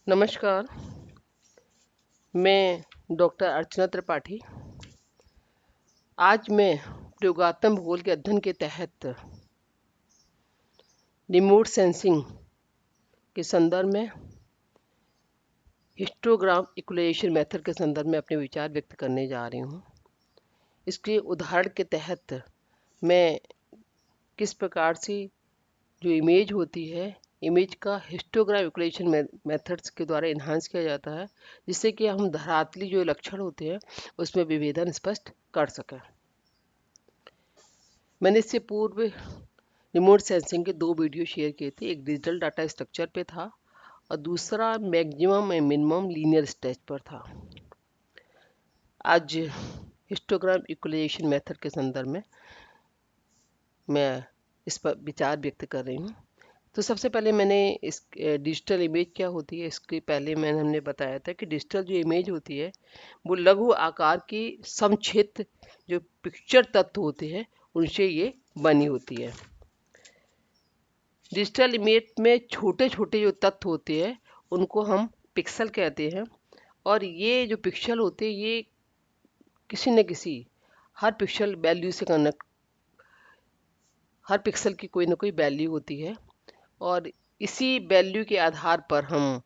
नमस्कार। मैं डॉक्टर अर्चना त्रिपाठी। आज मैं प्रयोगात्मक भूगोल के अध्ययन के तहत रिमोट सेंसिंग के संदर्भ में हिस्टोग्राम इक्वलाइजेशन मेथड के संदर्भ में अपने विचार व्यक्त करने जा रही हूँ। इसके उदाहरण के तहत मैं किस प्रकार से जो इमेज होती है, इमेज का हिस्टोग्राम इक्वलाइजेशन मेथड्स के द्वारा इन्हांस किया जाता है, जिससे कि हम धरातली जो लक्षण होते हैं उसमें विभेदन स्पष्ट कर सकें। मैंने इससे पूर्व रिमोट सेंसिंग के 2 वीडियो शेयर किए थे। एक डिजिटल डाटा स्ट्रक्चर पे था और दूसरा maximum and minimum linear stretch पर था। आज हिस्टोग्राम इक्वलाइजेशन मेथड के संदर्भ में मैं इस पर विचार व्यक्त कर रही हूँ। तो सबसे पहले मैंने इस डिजिटल इमेज क्या होती है इसके पहले हमने बताया था कि डिजिटल जो इमेज होती है वो लघु आकार की समक्षेत्र जो पिक्चर तत्व होते हैं उनसे ये बनी होती है। डिजिटल इमेज में छोटे छोटे जो तत्व होते हैं उनको हम पिक्सल कहते हैं और ये जो पिक्सल होते हैं ये किसी न किसी हर पिक्सल वैल्यू से कनेक्ट, हर पिक्सल की कोई ना कोई वैल्यू होती है और इसी वैल्यू के आधार पर हम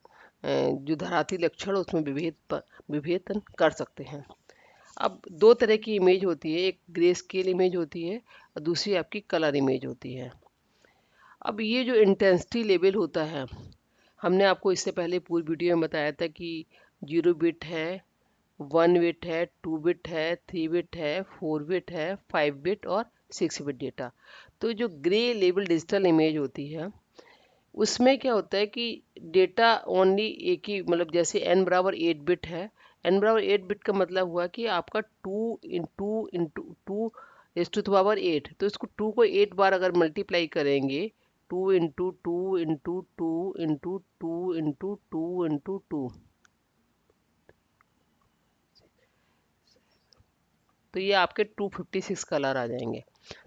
जो धराती लक्षण उसमें विभेदन कर सकते हैं। अब 2 तरह की इमेज होती है, एक ग्रे स्केल इमेज होती है और दूसरी आपकी कलर इमेज होती है। अब ये जो इंटेंसिटी लेवल होता है, हमने आपको इससे पहले पूर्व वीडियो में बताया था कि 0 बिट है, 1 बिट है, 2 बिट है, 3 बिट है, 4 बिट है, 5 बिट और 6 बिट डेटा। तो जो ग्रे लेवल डिजिटल इमेज होती है उसमें क्या होता है कि डेटा ओनली एक ही, मतलब जैसे n बराबर 8 बिट है, n बराबर 8 बिट का मतलब हुआ कि आपका 2 into into 2 is two power 8। तो इसको 2 को 8 बार अगर मल्टीप्लाई करेंगे, 2 into 2 into 2 into 2 into 2 into 2, तो ये आपके 256 कलर आ जाएंगे।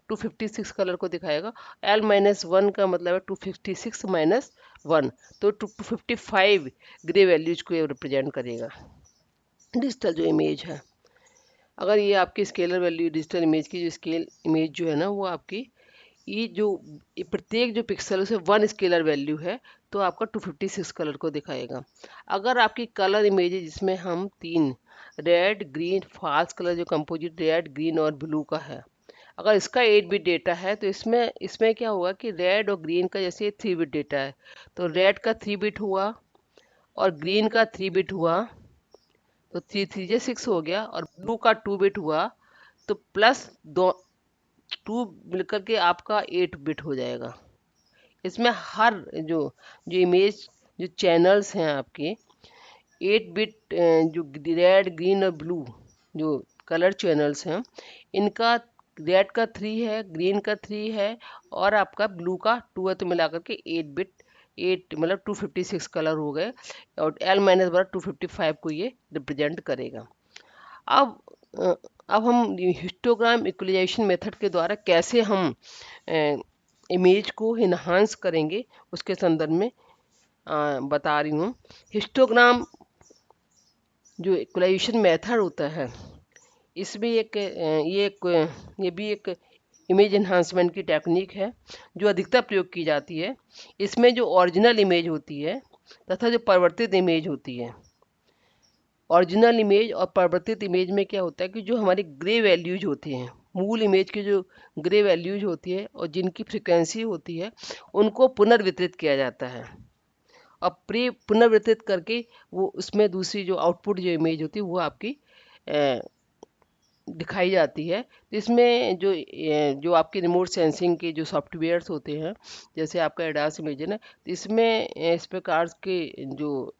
256 कलर को दिखाएगा। L माइनस 1 का मतलब है 256 माइनस 1, तो 255 ग्रे वैल्यूज को रिप्रेजेंट करेगा डिजिटल जो इमेज है। अगर ये आपकी स्केलर वैल्यू डिजिटल इमेज की जो स्केल इमेज जो है ना वो आपकी ये जो प्रत्येक जो पिक्सल से 1 स्केलर वैल्यू है तो आपका 256 कलर को दिखाएगा। अगर आपकी कलर इमेज है जिसमें हम 3 रेड ग्रीन फाल्स कलर जो कंपोजिट रेड ग्रीन और ब्लू का है, अगर इसका 8 बिट डेटा है तो इसमें इसमें क्या होगा कि रेड और ग्रीन का जैसे 3 बिट डेटा है तो रेड का 3 बिट हुआ और ग्रीन का 3 बिट हुआ तो 3 3 जे 6 हो गया और ब्लू का 2 बिट हुआ तो प्लस दो 2 मिलकर के आपका 8 बिट हो जाएगा। इसमें हर जो जो इमेज जो चैनल्स हैं आपके 8 बिट जो रेड ग्रीन और ब्लू जो कलर चैनल्स हैं इनका रेड का 3 है, ग्रीन का 3 है और आपका ब्लू का 2 है, तो मिलाकर के 8 बिट 8 मतलब 256 कलर हो गए और L माइनस बराबर 255 को ये रिप्रेजेंट करेगा। अब अ, अब हम हिस्टोग्राम इक्वलाइजेशन मेथड के द्वारा कैसे हम इमेज को इन्हांस करेंगे उसके संदर्भ में बता रही हूँ। हिस्टोग्राम जो इक्वलाइजेशन मेथड होता है इसमें ये भी एक इमेज एनहांसमेंट की टेक्निक है जो अधिकतर प्रयोग की जाती है। इसमें जो ओरिजिनल इमेज होती है तथा जो परिवर्तित इमेज होती है, ओरिजिनल इमेज और परिवर्तित इमेज में क्या होता है कि जो हमारी ग्रे वैल्यूज होती हैं, मूल इमेज की जो ग्रे वैल्यूज होती है और जिनकी फ्रिक्वेंसी होती है उनको पुनर्वितरित किया जाता है और पुनर्वितरित करके वो उसमें दूसरी जो आउटपुट जो इमेज होती है वो आपकी दिखाई जाती है। तो इसमें जो आपके रिमोट सेंसिंग के जो सॉफ्टवेयर्स होते हैं जैसे आपका एडास इमेजन है, तो इसमें इस प्रकार के जो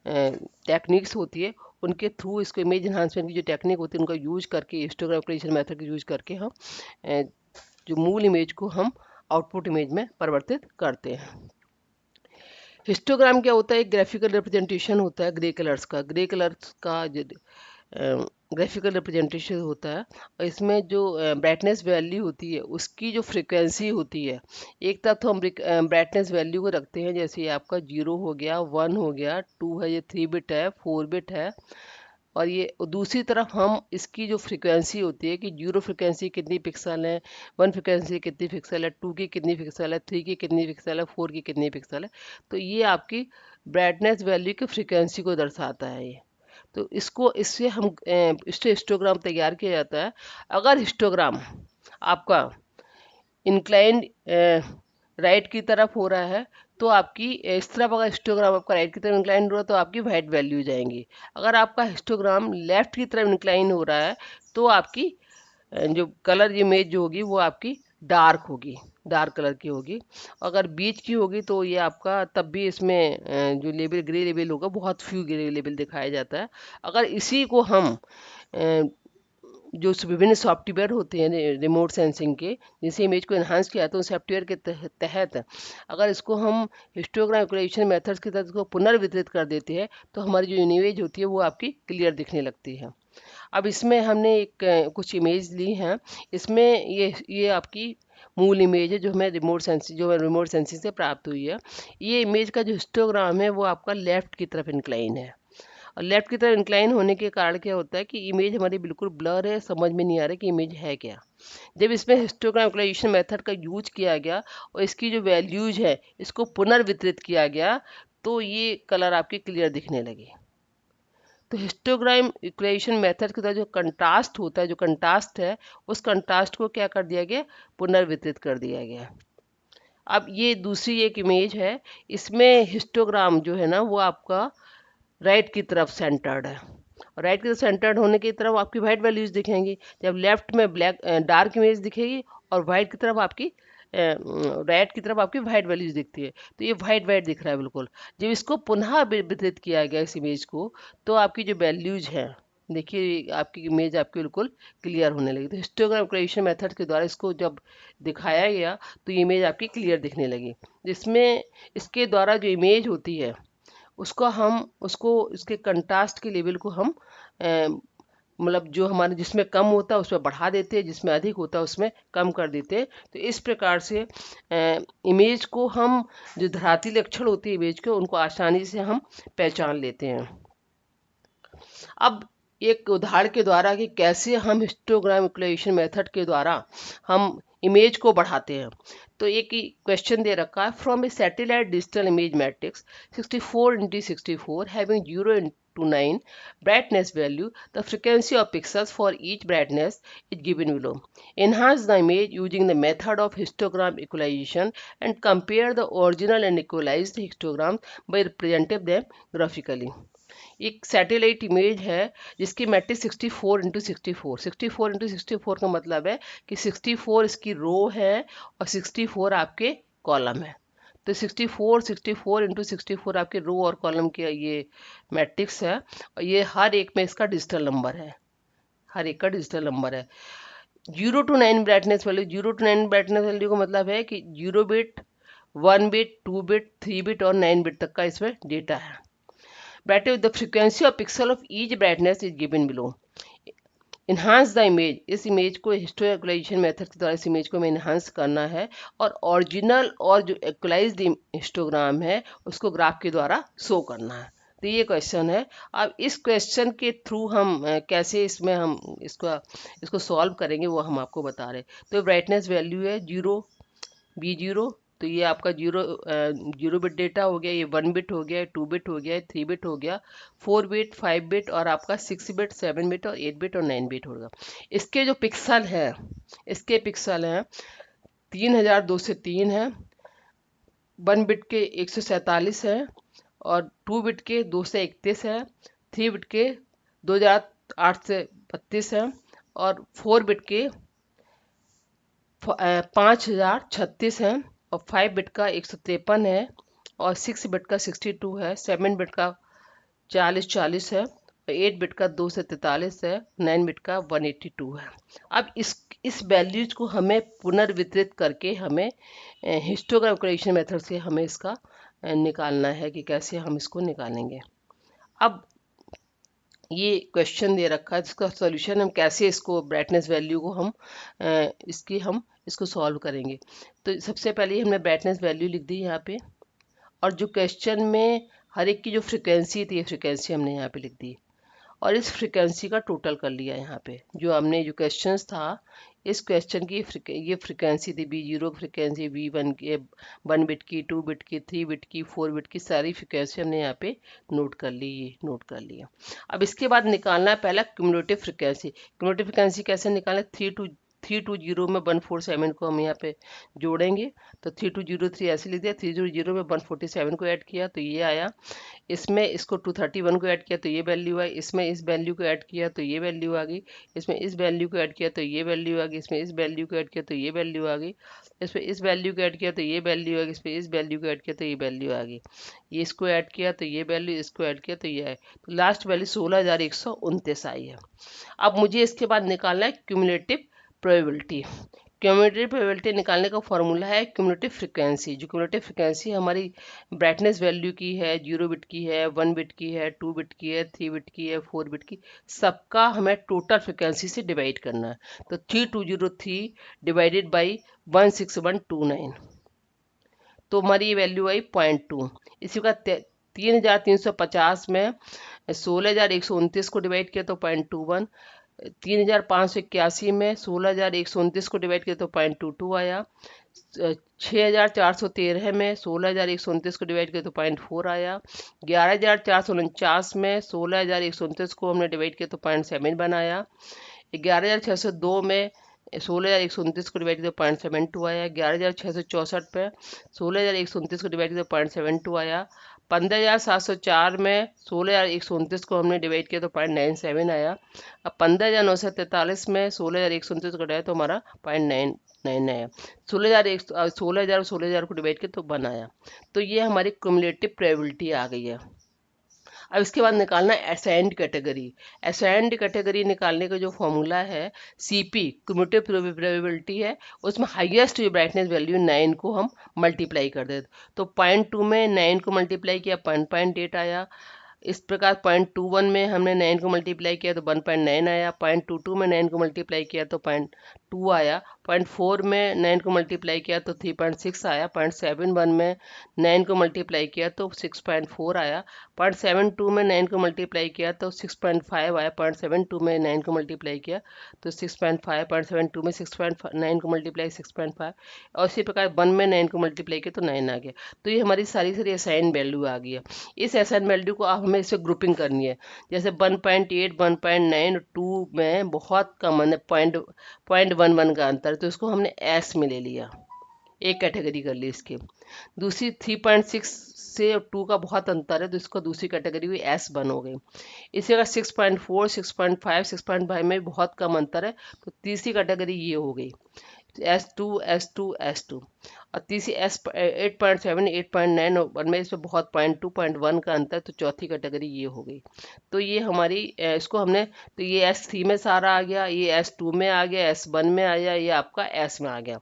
टेक्निक्स होती है उनके थ्रू इसको इमेज एनहांसमेंट की जो टेक्निक होती है उनका यूज करके हिस्टोग्राम क्रिएशन मेथड का यूज करके हम जो मूल इमेज को हम आउटपुट इमेज में परिवर्तित करते हैं। हिस्टोग्राम क्या होता है? एक ग्राफिकल रिप्रेजेंटेशन होता है ग्रे कलर्स का। ग्रे कलर्स का ग्राफिकल रिप्रेजेंटेशन होता है। और इसमें जो ब्राइटनेस वैल्यू होती है उसकी जो फ्रिक्वेंसी होती है, एक तरफ तो हम ब्राइटनेस वैल्यू को रखते हैं, जैसे ये आपका 0 हो गया, 1 हो गया, 2 है, ये 3 बिट है, 4 बिट है। और ये दूसरी तरफ हम इसकी जो फ्रिक्वेंसी होती है कि 0 फ्रिक्वेंसी कितनी पिक्सल है, 1 फ्रिक्वेंसी कितनी पिक्सल है, 2 की कितनी पिक्सल है, 3 की कितनी पिक्सल है, 4 की कितनी पिक्सल है। तो ये आपकी ब्राइटनेस वैल्यू की फ्रिक्वेंसी को दर्शाता है ये। तो इसको इससे हम इससे हिस्टोग्राम तैयार किया जाता है। अगर हिस्टोग्राम आपका इंक्लाइंड राइट की तरफ हो रहा है तो आपकी इस तरफ अगर हिस्टोग्राम आपका राइट की तरफ इंक्लाइन हो रहा है तो आपकी वाइट वैल्यू जाएंगी। अगर आपका हिस्टोग्राम लेफ्ट की तरफ इंक्लाइन हो रहा है तो आपकी जो कलर इमेज जो होगी वो आपकी डार्क होगी, डार्क कलर की होगी। अगर बीच की होगी तो ये आपका तब भी इसमें जो लेबल ग्रे लेबल होगा, बहुत फ्यू ग्रे लेबल दिखाया जाता है। अगर इसी को हम जो विभिन्न सॉफ्टवेयर होते हैं रिमोट सेंसिंग के, जिससे इमेज को एनहांस किया जाता है, उन सॉफ्टवेयर के तहत अगर इसको हम हिस्टोग्राम इक्वेशन मेथड्स के तहत इसको पुनर्वितरित कर देते हैं तो हमारी जो इमेज होती है वो आपकी क्लियर दिखने लगती है। अब इसमें हमने कुछ इमेज ली हैं। इसमें ये आपकी मूल इमेज है जो हमें रिमोट सेंसिंग से प्राप्त हुई है। ये इमेज का जो हिस्टोग्राम है वो आपका लेफ्ट की तरफ इंक्लाइन है। और लेफ्ट की तरफ इंक्लाइन होने के कारण क्या होता है कि इमेज हमारी बिल्कुल ब्लर है, समझ में नहीं आ रहा कि इमेज है क्या। जब इसमें हिस्टोग्राम इक्वलाइजेशन मेथड का यूज किया गया और इसकी जो वैल्यूज है इसको पुनर्वितरित किया गया तो ये कलर आपके क्लियर दिखने लगे। तो हिस्टोग्राम इक्वेशन मेथड के द्वारा जो कंट्रास्ट होता है, जो कंट्रास्ट है, उस कंट्रास्ट को क्या कर दिया गया, पुनर्वितरित कर दिया गया। अब ये दूसरी एक इमेज है, इसमें हिस्टोग्राम जो है ना वो आपका राइट की तरफ सेंटर्ड है। और राइट की तरफ सेंटर्ड होने की तरफ आपकी वाइट वैल्यूज दिखेंगी, जब लेफ्ट में ब्लैक डार्क इमेज दिखेगी और वाइट की तरफ आपकी राइट की तरफ आपकी वाइट वैल्यूज दिखती है। तो ये वाइट वाइट दिख रहा है बिल्कुल। जब इसको पुनः वितरित किया गया इस इमेज को तो आपकी जो वैल्यूज हैं, देखिए आपकी इमेज आपकी बिल्कुल क्लियर होने लगी। तो हिस्टोग्राम इक्वेशन मेथड के द्वारा इसको जब दिखाया गया तो ये इमेज आपकी क्लियर दिखने लगी। जिसमें इसके द्वारा जो इमेज होती है उसको इसके कंट्रास्ट के लेवल को हम मतलब जो हमारे जिसमें कम होता है उसमें बढ़ा देते हैं, जिसमें अधिक होता है उसमें कम कर देते हैं। तो इस प्रकार से इमेज को हम जो धराती लक्षण होती है इमेज के उनको आसानी से हम पहचान लेते हैं। अब एक उदाहरण के द्वारा कि कैसे हम हिस्टोग्राम इक्वेशन मेथड के द्वारा हम इमेज को बढ़ाते हैं। तो एक क्वेश्चन दे रखा है, from A satellite digital image matrix 64x64 having 0 to 9 brightness value, the frequency of pixels for each brightness is given below. Enhance the image using the method of histogram equalization and compare the original and equalized histograms by representing them graphically. एक satellite image है जिसकी matrix 64x64 का मतलब है कि 64 इसकी रो है और 64 आपके कॉलम है। तो 64 आपके रो और कॉलम के ये मैट्रिक्स है और ये हर एक में इसका डिजिटल नंबर है, हर एक का डिजिटल नंबर है। 0 to 9 brightness value, 0 to 9 brightness value का मतलब है कि 0 बिट, 1 बिट, 2 बिट, 3 बिट और 9 बिट तक का इसमें डेटा है। Brightness, the frequency of pixel of each brightness is given below. Enhance the image, इस इमेज को हिस्टोग्राम मेथड के द्वारा इस इमेज को हमें इन्हांस करना है और ओरिजिनल और जो इक्वलाइज्ड हिस्टोग्राम है उसको ग्राफ के द्वारा शो करना है। तो ये क्वेश्चन है। अब इस क्वेश्चन के थ्रू हम कैसे इसमें हम इसको सॉल्व करेंगे वो हम आपको बता रहे। तो ब्राइटनेस वैल्यू है 0 B0, तो ये आपका 0 बिट डेटा हो गया, ये 1 बिट हो गया, 2 बिट हो गया, 3 बिट हो गया, 4 बिट, 5 बिट और आपका 6 बिट, 7 बिट और 8 बिट और 9 बिट होगा। इसके जो पिक्सल है, इसके पिक्सल हैं 3203 है, 1 बिट के 147 है और 2 बिट के 231 है, 3 बिट के 2832 है और 4 बिट के 5036 है और 5 बिट का 153 है और 6 बिट का 62 है, 7 बिट का 4040 है और 8 बिट का 243 है, 9 बिट का 182 है। अब इस वैल्यूज को हमें पुनर्वितरित करके हमें हिस्टोग्राम इक्वेशन मेथड से हमें इसका निकालना है कि कैसे हम इसको निकालेंगे। अब ये क्वेश्चन दे रखा है जिसका सॉल्यूशन हम कैसे इसको ब्राइटनेस वैल्यू को हम इसको सॉल्व करेंगे। तो सबसे पहले हमने ब्राइटनेस वैल्यू लिख दी यहाँ पे, और जो क्वेश्चन में हर एक की जो फ्रिक्वेंसी थी, फ्रिक्वेंसी हमने यहाँ पे लिख दी, और इस फ्रिक्वेंसी का टोटल कर लिया यहाँ पे। जो हमने जो क्वेश्चंस था, इस क्वेश्चन की ये फ्रिक्वेंसी थी B0 फ्रिक्वेंसी, V1 की 1 बिट की, 2 बिट की, 3 बिट की, 4 बिट की, सारी फ्रिक्वेंसी हमने यहाँ पे नोट कर ली, ये नोट कर लिया। अब इसके बाद निकालना है पहला क्यूमुलेटिव फ्रिक्वेंसी। क्यूमुलेटिव फ्रिक्वेंसी कैसे निकालें? 320 में 147 को हम यहाँ पे जोड़ेंगे, तो 3203 ऐसे लिख दिया। 300 में 147 को ऐड किया तो ये आया। इसमें इसको 231 को ऐड किया तो ये वैल्यू आई। इसमें इस वैल्यू को ऐड किया तो ये वैल्यू आ गई। इसमें इस वैल्यू को ऐड किया तो ये वैल्यू आ गई। इसमें इस वैल्यू को ऐड किया तो ये वैल्यू आ गई। इसमें इस वैल्यू को ऐड किया तो ये वैल्यू आ गई। इसमें इस वैल्यू को ऐड किया तो ये वैल्यू आ गई। ये इसको ऐड किया तो ये वैल्यू, इसको ऐड किया तो ये आए, तो लास्ट वैल्यू 16,129 आई है। अब मुझे इसके बाद निकालना है क्यूमुलेटिव प्रोबेबिलिटी। क्यूमुलेटिव प्रोबेबिलिटी निकालने का फॉर्मूला है क्यूमुलेटिव फ्रिक्वेंसी। जो क्यूमुलेटिव फ्रिक्वेंसी हमारी ब्राइटनेस वैल्यू की है, 0 बिट की है, 1 बिट की है, 2 बिट की है, 3 बिट की है, 4 बिट की, सबका हमें टोटल फ्रिक्वेंसी से डिवाइड करना है। तो 3203 डिवाइडेड बाई 16129, तो हमारी ये वैल्यू आई 0.2। इसी का 3350 में 16,129 को डिवाइड किया तो 0.21। 3,581 में 16,129 को डिवाइड किया तो 0.22 आया। 6,413 में 16,129 को डिवाइड किया तो 0.4 आया। 11,449 में 16,129 को हमने डिवाइड किया तो 0.7 बनाया। 11,602 में 16,129 को डिवाइड किया तो 0.72 आया। 11,664 पे 16,129 को डिवाइड किया तो 0.72 आया। 15,704 में 16,129 को हमने डिवाइड किया तो 0.97 आया। अब 15,943 में 16,129 को डिवाइड तो हमारा 0.99 आया। 16,000 को डिवाइड किया तो 1 आया। तो ये हमारी क्युमुलेटिव प्रोबेबिलिटी आ गई है। अब इसके बाद निकालना है असाइंड कैटेगरी। असाइंड कैटेगरी निकालने का जो फॉर्मूला है CP, क्युमुलेटिव प्रोबेबिलिटी है, उसमें हाईएस्ट जो ब्राइटनेस वैल्यू 9 को हम मल्टीप्लाई कर देते, तो 0.2 में 9 को मल्टीप्लाई किया 1.8 आया। इस प्रकार 0.21 में हमने 9 को मल्टीप्लाई किया तो 1.9 आया। 0.22 में 9 को मल्टीप्लाई किया तो 0.2 आया। 0.4 में 9 को मल्टीप्लाई किया तो 3.6 आया। 0.71 में 9 को मल्टीप्लाई किया तो 6.4 आया। 0.72 में 9 को मल्टीप्लाई किया तो 6.5 आया। 0.72 में 9 को मल्टीप्लाई किया तो 6.5। 0.72 में 6.9 को मल्टीप्लाई 6.5, और इसी प्रकार 1 में 9 को मल्टीप्लाई किया तो 9 आ गया। तो ये हमारी सारी असाइन वैल्यू आ गई है। इस असाइन वैल्यू को आप हमें इसे ग्रुपिंग करनी है। जैसे 1.8, 1.9 और 2 में बहुत कम है, 0.11 का अंतर, तो इसको हमने एस में ले लिया, एक कैटेगरी कर ली इसकी। दूसरी 3.6 से 2 का बहुत अंतर है, तो इसको दूसरी कैटेगरी हुई S1 हो गई। इसी का 6.4, 6.5, 6.5 में बहुत कम अंतर है, तो तीसरी कैटेगरी ये हो गई S2, S2, S2। और तीसरी 8.7, 8.9 और 1 में इसमें बहुत 0.2, 0.1 का अंतर, तो चौथी कैटेगरी ये हो गई। तो ये हमारी इसको हमने, तो ये S3 में सारा आ गया, ये S2 में आ गया, S1 में आ गया, ये आपका S में आ गया।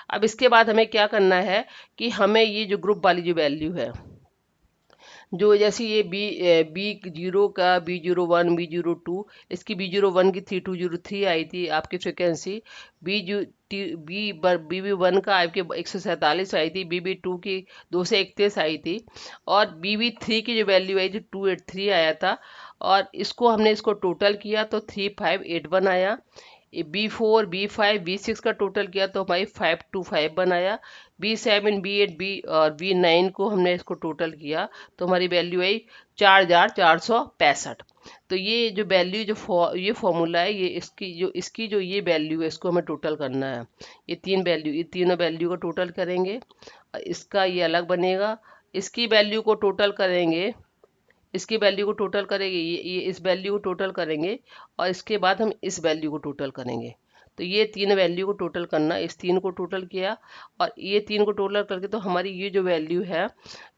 अब इसके बाद हमें क्या करना है कि हमें ये जो ग्रुप वाली जो वैल्यू है, जो जैसे ये B0 का B01, B02, इसकी B01 की 3203 आई थी आपकी फ्रिक्वेंसी। BB1 का आपके 147 आई थी। BB2 की 231 आई थी। और BB3 की जो वैल्यू आई थी 283 आया था। और इसको टोटल किया तो 3581 आया। B4, B5, B6 का टोटल किया तो हमारी 525 बनाया। B7, B8, और B9 को हमने इसको टोटल किया तो हमारी वैल्यू आई 4,465। तो ये जो वैल्यू ये फॉर्मूला है, ये इसकी जो ये वैल्यू है, इसको हमें टोटल करना है। ये तीनों वैल्यू को टोटल करेंगे, और इसका ये अलग बनेगा। इसकी वैल्यू को टोटल करेंगे, इसकी वैल्यू को टोटल करेंगे, ये इस वैल्यू को टोटल करेंगे, और इसके बाद हम इस वैल्यू को टोटल करेंगे। तो ये तीन वैल्यू को टोटल करना, इस तीन को टोटल किया, और ये तीन को टोटल करके तो हमारी ये जो वैल्यू है,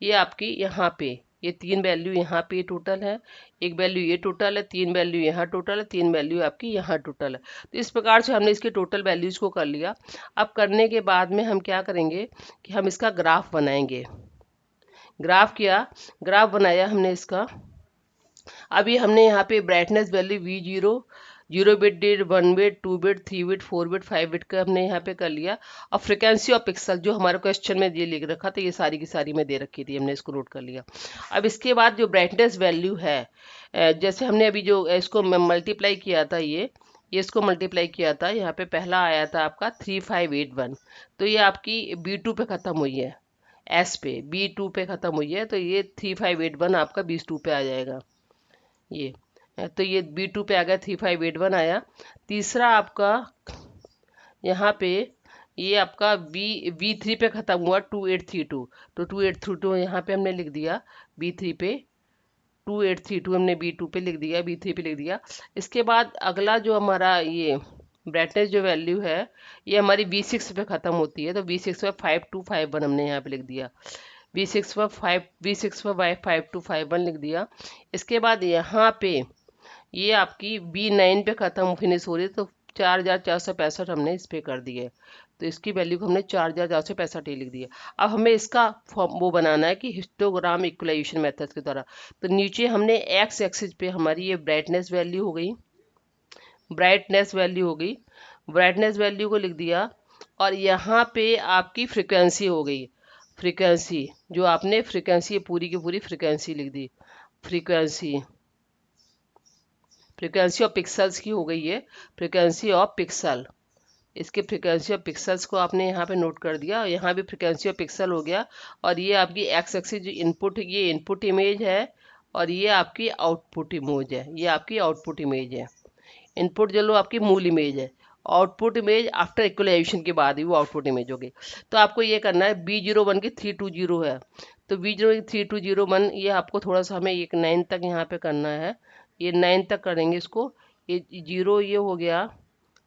ये आपकी यहाँ पे, ये तीन वैल्यू यहाँ पे टोटल है, एक वैल्यू ये टोटल है, तीन वैल्यू यहाँ टोटल है, तीन वैल्यू आपकी यहाँ टोटल है। तो इस प्रकार से हमने इसके टोटल वैल्यूज को कर लिया। अब करने के बाद में हम क्या करेंगे कि हम इसका ग्राफ बनाएंगे। ग्राफ बनाया हमने इसका। अभी हमने यहाँ पे brightness value V0 0 bit did 1 bit 2 bit 3 bit 4 bit 5 bit का हमने यहाँ पे कर लिया। और फ्रिक्वेंसी ऑफ पिक्सल जो हमारे क्वेश्चन में ये लिख रखा था, ये सारी की सारी मैं दे रखी थी, हमने इसको नोट कर लिया। अब इसके बाद जो ब्राइटनेस वैल्यू है, जैसे हमने अभी जो इसको मल्टीप्लाई किया था, ये इसको मल्टीप्लाई किया था, यहाँ पे पहला आया था आपका 3581, तो ये आपकी B2 पे ख़त्म हुई है, एस पे B2 पे ख़त्म हुई है, तो ये 3581 आपका B2 पे आ जाएगा। ये तो ये B2 पे आ गया, 3581 आया। तीसरा आपका यहाँ पे ये आपका B3 पे ख़त्म हुआ 2832, तो 2832 यहाँ पे हमने लिख दिया B3 पे, 2832 हमने B2 पे लिख दिया, B3 पे लिख दिया। इसके बाद अगला जो हमारा ये ब्राइटनेस जो वैल्यू है, ये हमारी B6 पे ख़त्म होती है, तो B6 पे 5251 हमने यहाँ पे लिख दिया, B6 पर 5251 लिख दिया। इसके बाद यहाँ पे ये आपकी B9 पे ख़त्म फिनिश हो रही है, तो 4465 हमने इस पे कर दिए, तो इसकी वैल्यू को हमने 4465 ही लिख दिया। अब हमें इसका फॉर्म वो बनाना है कि हिस्टोग्राम इक्वलाइजेशन मेथड के द्वारा। तो नीचे हमने एक्स एक्सिस पे हमारी ये ब्राइटनेस वैल्यू हो गई, ब्राइटनेस वैल्यू को लिख दिया, और यहाँ पे आपकी फ्रिक्वेंसी हो गई, फ्रिक्वेंसी जो आपने फ्रिक्वेंसी पूरी की पूरी फ्रिक्वेंसी लिख दी, फ्रीक्वेंसी फ्रीक्वेंसी ऑफ पिक्सल्स की हो गई है, फ्रीक्वेंसी ऑफ पिक्सल। इसके फ्रीक्वेंसी ऑफ पिक्सल्स को आपने यहाँ पे नोट कर दिया, यहाँ भी फ्रीक्वेंसी ऑफ पिक्सल हो गया। और ये आपकी एक्स एक्सिस जो इनपुट, ये इनपुट इमेज है, और ये आपकी आउटपुट इमेज है, ये आपकी आउटपुट इमेज है। इनपुट जो लो आपकी मूल इमेज है, आउटपुट इमेज आफ्टर इक्वलाइजेशन के बाद ही वो आउटपुट इमेज होगी। तो आपको ये करना है, B01 की 320 है, तो B01 की 3201 ये आपको थोड़ा सा हमें एक 9 तक यहाँ पे करना है, ये 9 तक करेंगे इसको। ये 0 ये हो गया,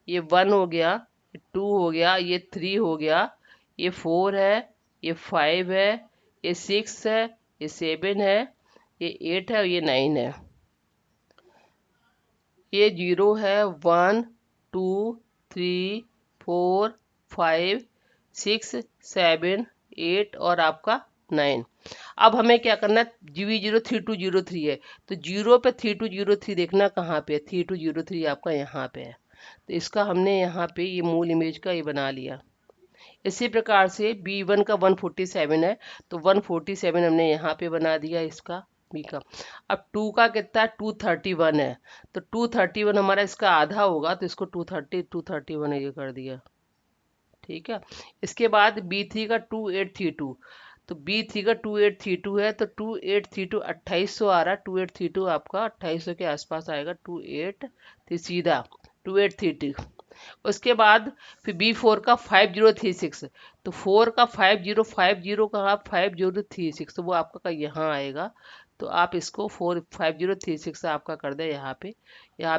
ये 1 हो गया, ये 2 हो गया, ये 3 हो गया, ये 4 है, ये 5 है, ये 6 है, ये 7 है, ये 8 है, और ये 9 है। ये 0 है, 1 2 3 4 5 6 7 8 और आपका 9। अब हमें क्या करना है, GV03203 है, तो 0 पे 3203 देखना कहाँ पे है, 3203 आपका यहाँ पे है, तो इसका हमने यहाँ पे ये मूल इमेज का ये बना लिया। इसी प्रकार से B1 का 147 है, तो 147 हमने यहाँ पे बना दिया इसका B का। अब 2 का कितना है, 231 है, तो 231 हमारा इसका आधा होगा, तो इसको 231 ये कर दिया, ठीक है। इसके बाद B3 का 2832, तो B3 का 2832 है, तो 2832 2800 आ रहा है, 2832 आपका 2800 के आसपास आएगा, 283 सीधा 2832। उसके बाद फिर B4 का 5036, तो 4 का 5050 का आप 5036, तो वो आपका यहाँ आएगा, तो आप इसको 5036 आपका कर दे यहाँ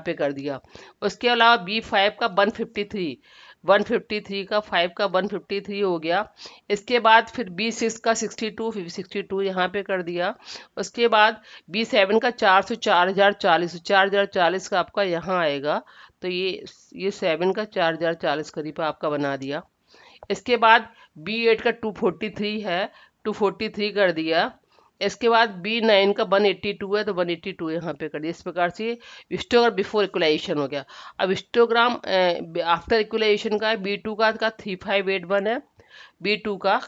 पे कर दिया। उसके अलावा B5 का 153 का 5 का 153 हो गया। इसके बाद फिर B6 का 62 यहाँ पे कर दिया। उसके बाद B7 का 4040 का आपका यहाँ आएगा, तो ये 7 का 4040 करीब आपका बना दिया। इसके बाद B8 का 243 है, 243 कर दिया। इसके बाद B9 का 182 है, तो 182 यहाँ पे कर दिया। इस प्रकार से हिस्टोग्राम बिफोर इक्वलाइजेशन हो गया। अब हिस्टोग्राम आफ्टर इक्वलाइजेशन का है, B2 का 3581 है, B2 का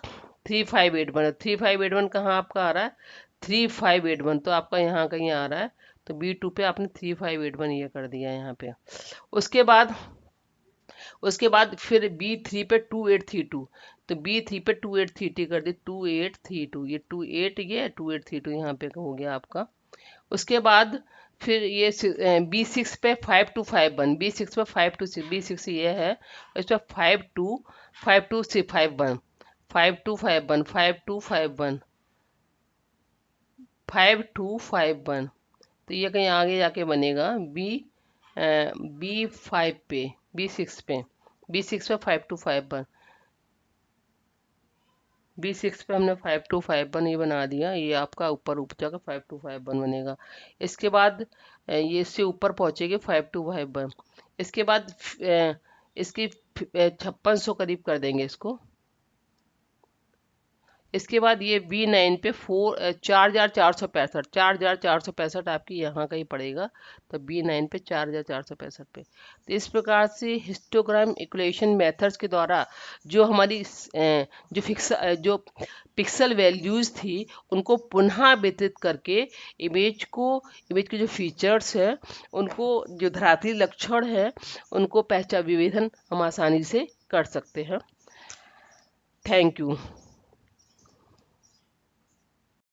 3581 है, 3581 कहाँ आपका आ रहा है, 3581, तो आपका यहाँ कहीं आ रहा है, तो B2 पे आपने 3581 ये कर दिया यहाँ पे। उसके बाद फिर B3 पे 2832, तो B3 पे 2832 कर दी, 2832 ये 2832 यहाँ पे हो गया आपका। उसके बाद फिर ये B6 पे 5251, B6 पे 526, B6 ये है, इस पर 5251 5251 5251, तो ये कहीं आगे जाके बनेगा B5 पे B6 पे B6 पे 5251, B6 पे हमने 5251 ये बना दिया, ये आपका ऊपर ऊपर जाकर 5251 बनेगा। इसके बाद ये इससे ऊपर पहुंचेगी 5251। इसके बाद इसकी 5600 करीब कर देंगे इसको, इसके बाद ये B9 पे 4,465 आपकी यहाँ का ही पड़ेगा, तो B9 पे 4,465 पे। तो इस प्रकार से हिस्टोग्राम इक्वेशन मेथड्स के द्वारा जो हमारी जो पिक्सल वैल्यूज़ थी उनको पुनः वितरित करके इमेज के जो फीचर्स हैं उनको, जो धरातलीय लक्षण है उनको पहचान विभेदन हम आसानी से कर सकते हैं। Thank you.